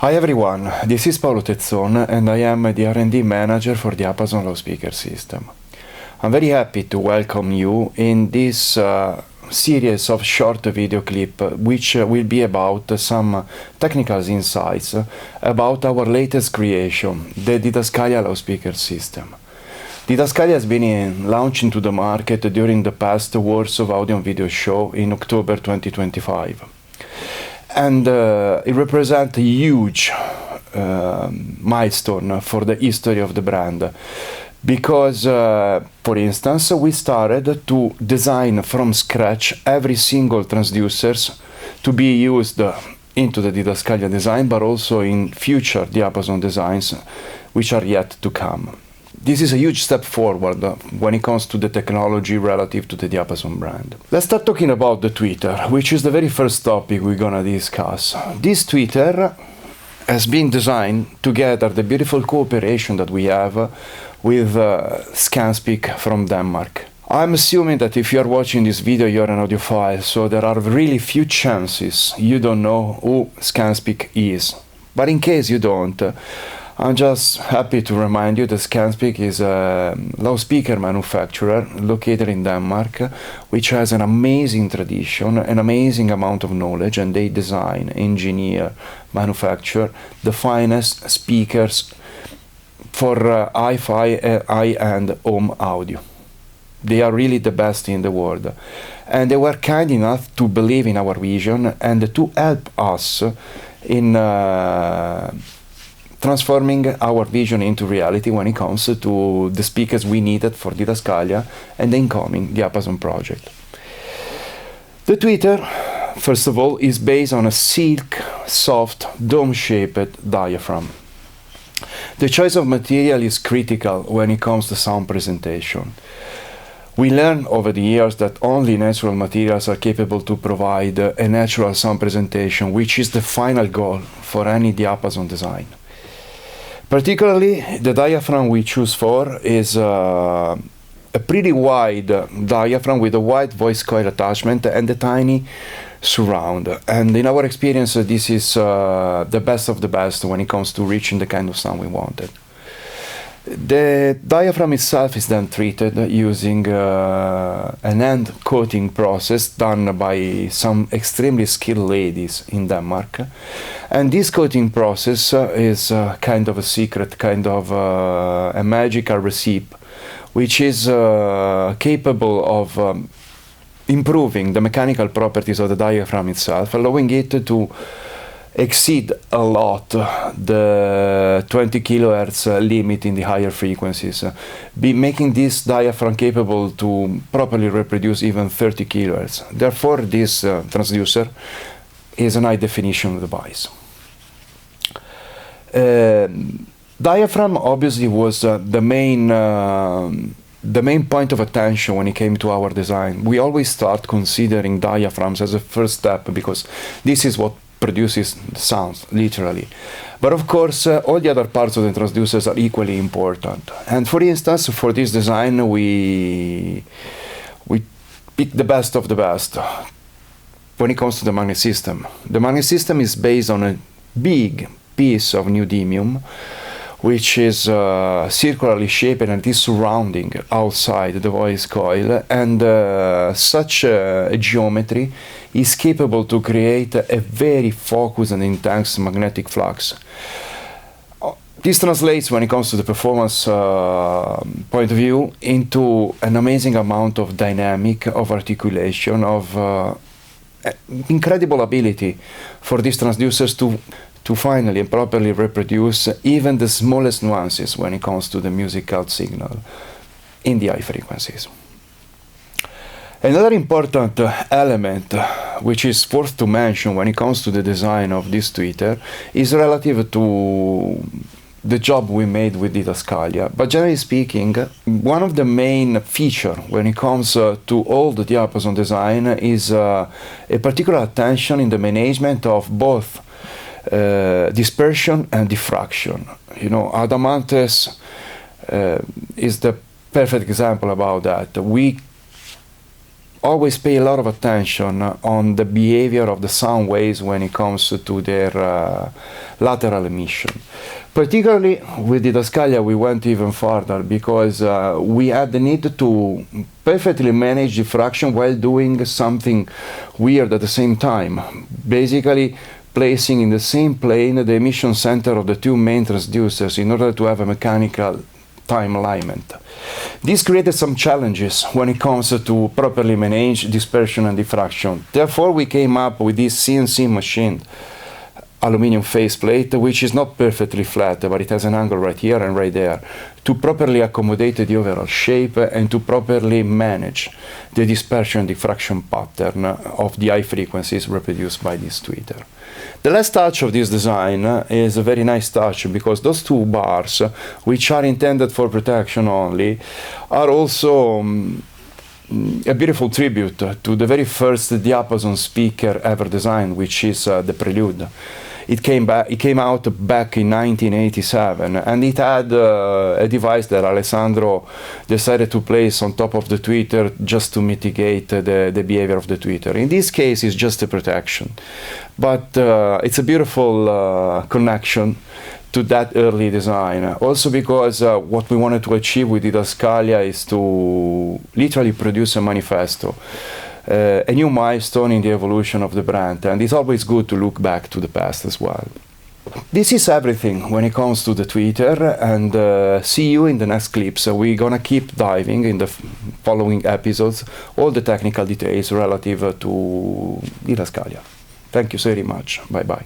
Hi everyone, this is Paolo Tezzon and I am the R&D manager for Diapason loudspeaker system. I'm very happy to welcome you in this series of short video clip which will be about some technical insights about our latest creation, the Didascalia loudspeaker system. Didascalia has been launched into the market during the past Warsaw Audio and Video Show in October 2025. And it represents a huge milestone for the history of the brand because, for instance, we started to design from scratch every single transducers to be used into the Didascalia design, but also in future Diapason designs which are yet to come. This is a huge step forward when it comes to the technology relative to the Diapason brand. Let's start talking about the tweeter, which is the very first topic we're gonna discuss. This tweeter has been designed to gather the beautiful cooperation that we have with Scanspeak from Denmark. I'm assuming that if you are watching this video, you're an audiophile, so there are really few chances you don't know who Scanspeak is. But in case you don't, I'm just happy to remind you that Scanspeak is a loudspeaker manufacturer located in Denmark, which has an amazing tradition, an amazing amount of knowledge, and they design, engineer, manufacture the finest speakers for hi-fi and high-end home audio. They are really the best in the world. And they were kind enough to believe in our vision and to help us in transforming our vision into reality when it comes to the speakers we needed for Didascalia and the incoming Diapason project. The tweeter, first of all, is based on a silk, soft, dome-shaped diaphragm. The choice of material is critical when it comes to sound presentation. We learned over the years that only natural materials are capable to provide a natural sound presentation, which is the final goal for any Diapason design. Particularly, the diaphragm we choose for is a pretty wide diaphragm with a wide voice coil attachment and a tiny surround. And in our experience, this is the best of the best when it comes to reaching the kind of sound we wanted. The diaphragm itself is then treated using an end coating process done by some extremely skilled ladies in Denmark. And this coating process is kind of a secret, kind of a magical recipe, which is capable of improving the mechanical properties of the diaphragm itself, allowing it to exceed a lot the 20 kilohertz limit in the higher frequencies, making this diaphragm capable to properly reproduce even 30 kilohertz. Therefore, this transducer is a high definition device. Diaphragm obviously was the main point of attention when it came to our design. We always start considering diaphragms as a first step because this is what produces sounds, literally. But of course, all the other parts of the transducers are equally important. And for instance, for this design, we pick the best of the best when it comes to the magnet system. The magnet system is based on a big piece of neodymium, which is circularly shaped and is surrounding outside the voice coil, and such a geometry is capable to create a very focused and intense magnetic flux. This translates, when it comes to the performance point of view, into an amazing amount of dynamic, of articulation, of incredible ability for these transducers to finally and properly reproduce even the smallest nuances when it comes to the musical signal in the high frequencies. Another important element which is worth to mention when it comes to the design of this tweeter is relative to the job we made with Didascalia. But generally speaking, one of the main features when it comes to all the Diapason design is a particular attention in the management of both dispersion and diffraction. You know, always pay a lot of attention on the behavior of the sound waves when it comes to their lateral emission. Particularly with Didascalia, we went even further because we had the need to perfectly manage diffraction while doing something weird at the same time. Basically, placing in the same plane the emission center of the two main transducers in order to have a mechanical time alignment. This created some challenges when it comes to properly manage dispersion and diffraction. Therefore, we came up with this CNC machine aluminum faceplate, which is not perfectly flat, but it has an angle right here and right there, to properly accommodate the overall shape and to properly manage the dispersion and diffraction pattern of the high frequencies reproduced by this tweeter. The last touch of this design is a very nice touch because those two bars, which are intended for protection only, are also a beautiful tribute to the very first diapason speaker ever designed, which is the Prelude. It came out back in 1987, and it had a device that Alessandro decided to place on top of the tweeter just to mitigate the behavior of the tweeter. In this case, it's just a protection, but it's a beautiful connection to that early design. Also because what we wanted to achieve with Didascalia is to literally produce a manifesto, a new milestone in the evolution of the brand, and it's always good to look back to the past as well. This is everything when it comes to the tweeter, and see you in the next clips. We're gonna keep diving in the following episodes all the technical details relative to Didascalia. Thank you so very much. Bye bye.